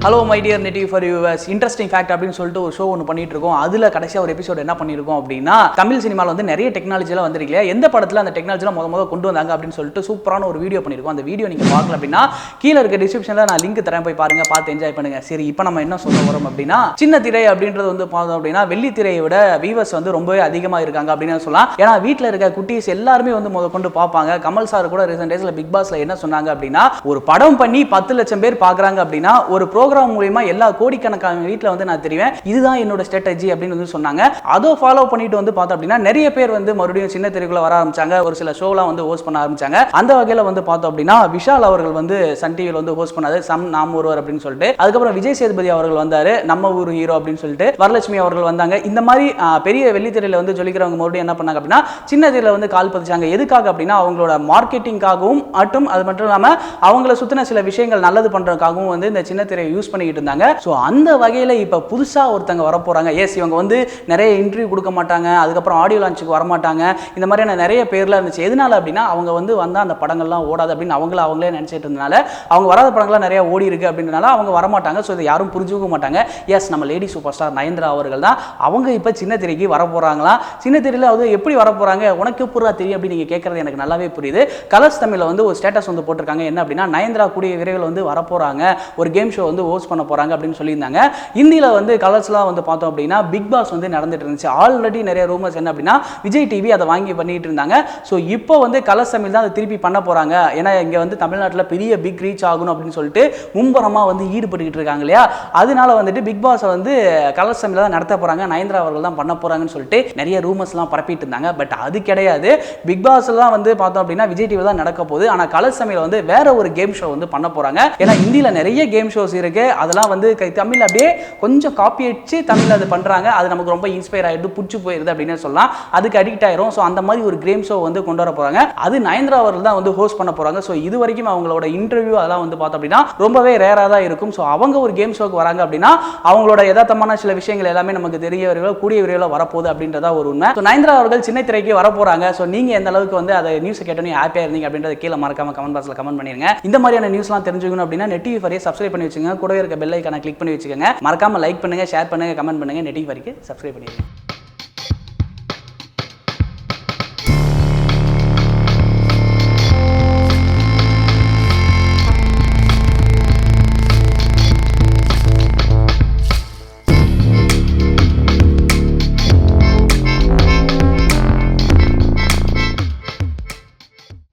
Hello my dear நெட்டிவ் for viewers. Interesting fact அப்படின்னு சொல்லிட்டு ஒரு ஷோ ஒன்று பண்ணிட்டு இருக்கோம். அதில் கடைசியாக ஒரு எபிசோட் என்ன பண்ணியிருக்கோம் அப்படின்னா, தமிழ் சினிமாவில் வந்து நிறைய டெக்னாலஜிலாம் வந்திருக்கலையா, எந்த படத்தில் அந்த டெக்னாலஜிலாம் முத கொண்டு வந்தாங்க அப்படின்னு சொல்லிட்டு சூப்பரான ஒரு வீடியோ பண்ணியிருக்கோம். அந்த வீடியோ நீங்கள் பார்க்கல அப்படின்னா கீழே இருக்க டிஸ்கிரிப்ஷனில் நான் லிங்க் தரேன், போய் பாருங்க, பார்த்து என்ஜாய் பண்ணுங்க. சரி, இப்போ நம்ம என்ன சொல்ல வரோம் அப்படின்னா, சின்ன திரை அப்படின்றது வந்து பார்த்தோம் அப்படின்னா வெள்ளி திரையை விட வியூவர்ஸ் வந்து ரொம்பவே அதிகமாக இருக்காங்க அப்படின்னு சொல்லலாம். ஏன்னா வீட்டில் இருக்க குட்டீஸ் எல்லாருமே வந்து கொண்டு பார்ப்பாங்க. கமல் சார் கூட ரீசெண்ட் டேஸ்ல பிக் பாஸ்ல என்ன சொன்னாங்க அப்படின்னா, ஒரு படம் பண்ணி 10 லட்சம் பேர் பார்க்குறாங்க அப்படின்னா ஒரு ப்ரோக்ராம் மூலமா எல்லா கோடிக்கணக்கான வீட்டில் வந்து நான் தெரிவேன், இதுதான் என்னோட ஸ்ட்ராட்டஜி அப்படின்னு வந்து சொன்னாங்க. அதை ஃபாலோ பண்ணிட்டு வந்து பார்த்தோம் அப்படின்னா நிறைய பேர் வந்து மறுபடியும் சின்ன திரைக்குள்ள வர ஆரம்பிச்சாங்க. ஒரு சில ஷோலாம் வந்து ஹோஸ்ட் பண்ண ஆரம்பிச்சாங்க. அந்த வகையில் வந்து பார்த்தோம் அப்படின்னா விஷால் அவர்கள் வந்து சன் டிவியில் வந்து ஹோஸ்ட் பண்ணாரு நாம் ஒருவர் அப்படின்னு சொல்லிட்டு. அதுக்கப்புறம் விஜய் சேதுபதி அவர்கள் வந்தாரு, நம்ம ஊர் ஹீரோ அப்படின்னு சொல்லிட்டு. வரலட்சுமி அவர்கள் வந்தாங்க. இந்த மாதிரி பெரிய வெள்ளித்திரையில வந்து ஜொலிக்கிறவங்க மறுபடியும் என்ன பண்ணாங்க அப்படின்னா சின்ன திரையில வந்து கால் பதிச்சாங்க. எதுக்காக அப்படின்னா அவங்களோட மார்க்கெட்டிங்காகவும் அது மட்டும் இல்லாமல் அவங்கள சுத்தின சில விஷயங்கள் நல்லது பண்றதுக்காகவும் வந்து இந்த சின்ன திரையை யூஸ் பண்ணிக்கிட்டு இருந்தாங்க. ஸோ அந்த வகையில் இப்போ புதுசாக ஒருத்தங்க வர போகிறாங்க. எஸ், இவங்க வந்து நிறைய இன்டர்வியூ கொடுக்க மாட்டாங்க, அதுக்கப்புறம் ஆடியோ லான்ச்சுக்கு வரமாட்டாங்க, இந்த மாதிரியான நிறைய பேர்லாம் இருந்துச்சு. எதனால அப்படின்னா அவங்க வந்து வந்தால் அந்த படங்கள்லாம் ஓடாது அப்படின்னு அவங்களே நினச்சிட்டு இருந்தனால, அவங்க வராத படங்கள்லாம் நிறைய ஓடி இருக்கு அப்படின்றனால அவங்க வரமாட்டாங்க. ஸோ இதை யாரும் புரிஞ்சுக்க மாட்டாங்க. எஸ், நம்ம லேடி சூப்பர் ஸ்டார் நயன்தாரா அவர்கள் தான் அவங்க இப்போ சின்ன திரைக்கு வர போகிறாங்களா. சின்ன திரையில் அது எப்படி வர போகிறாங்க, உனக்கு பூரா தெரியும் அப்படின்னு நீங்கள் கேட்குறது எனக்கு நல்லாவே புரியுது. கலர்ஸ் தமிழில் வந்து ஒரு ஸ்டேட்டஸ் வந்து போட்டிருக்காங்க. என்ன அப்படின்னா, நயன்தாரா கூடிய விரைவில் வந்து வரப்போகிறாங்க, ஒரு கேம் ஷோ வந்து ஹோஸ்ட் பண்ண போகிறாங்க அப்படின்னு சொல்லியிருந்தாங்க. இந்தியில வந்து கலர்ஸ்லாம் வந்து பார்த்தோம் அப்படின்னா பிக் பாஸ் வந்து நடந்துட்டு இருந்துச்சு. ஆல்ரெடி நிறைய ரூமர்ஸ் என்ன அப்படின்னா விஜய் டிவி அதை வாங்கி பண்ணிட்டு இருந்தாங்க. ஸோ இப்போ வந்து கலர்ஸ் தமிழ் தான் அதை திருப்பி பண்ண போறாங்க. ஏன்னா இங்கே வந்து தமிழ்நாட்டில் பெரிய பிக் ரீச் ஆகணும் அப்படின்னு சொல்லிட்டு மும்பரமாக வந்து ஈடுபட்டுக்கிட்டு இருக்காங்க இல்லையா. அதனால வந்துட்டு பிக் பாஸை வந்து கலர்ஸ் தமிழ் தான் நடத்த போறாங்க, நயன்தாரா அவர்கள் தான் பண்ண போறாங்கன்னு சொல்லிட்டு நிறைய ரூமர்ஸ்லாம் பரப்பிட்டு இருந்தாங்க. பட் அது கிடையாது. பிக் பாஸ்ல தான் வந்து பார்த்தோம் அப்படின்னா விஜய் டிவி தான் நடக்க போகுது. ஆனால் கலர்ஸ் தமிழ் வந்து வேற ஒரு கேம் ஷோ வந்து பண்ண போறாங்க. ஏன்னா இந்தியில நிறைய கேம் ஷோஸ் இருக்கு, அதெல்லாம் வந்து தமிழ் அப்படியே கொஞ்சம் காப்பி அடிச்சு தமிழ் அது பண்றாங்க. அது நமக்கு ரொம்ப இன்ஸ்பயர் ஆயிடுது, புடிச்சு போயிருது அப்படின்னு சொல்லலாம். அதுக்கு அடிக்ட் ஆயிரும். ஸோ அந்த மாதிரி ஒரு கேம் ஷோ வந்து கொண்டு வர போறாங்க. அது நயன்தாரா அவர்கள் தான் வந்து ஹோஸ்ட் பண்ண போறாங்க. ஸோ இது வரைக்கும் அவங்களோட இன்டர்வியூ அதெல்லாம் வந்து பார்த்தோம் அப்படின்னா ரொம்பவே ரேரா தான் இருக்கும். ஸோ அவங்க ஒரு கேம் ஷோக்கு வராங்க அப்படின்னா அவங்களோட யதார்த்தமான சில விஷயங்கள் எல்லாமே நமக்கு தெரிய விரைவில் கூடிய விரைவில் வரப்போகுது அப்படின்றதா ஒரு உண்மை. ஸோ நயன்தாரா அவர்கள் சின்ன திரைக்கு வர போறாங்க. ஸோ நீங்க எந்த அளவுக்கு வந்து அதை நியூஸ் கேட்டோன்னே ஹாப்பியா இருந்தீங்க அப்படின்றத கீழே மறக்காம கமெண்ட் பாக்ஸ்ல கமெண்ட் பண்ணிருங்க. இந்த மாதிரியான நியூஸ்லாம் தெரிஞ்சுக்கணும் அப்படின்னா நெட்டிவி ஃபார் சப்ஸ்கிரைப் பண்ணி வச்சுங்க, கூடவே இருக்க பெல் ஐகானை கிளிக் பண்ணி வச்சுக்கோங்க. மறக்காம லைக் பண்ணுங்க, ஷேர் பண்ணுங்க, கமெண்ட் பண்ணுங்க, நெட்டிவி ஃபார்க்கு சப்ஸ்கிரைப் பண்ணிடுங்க.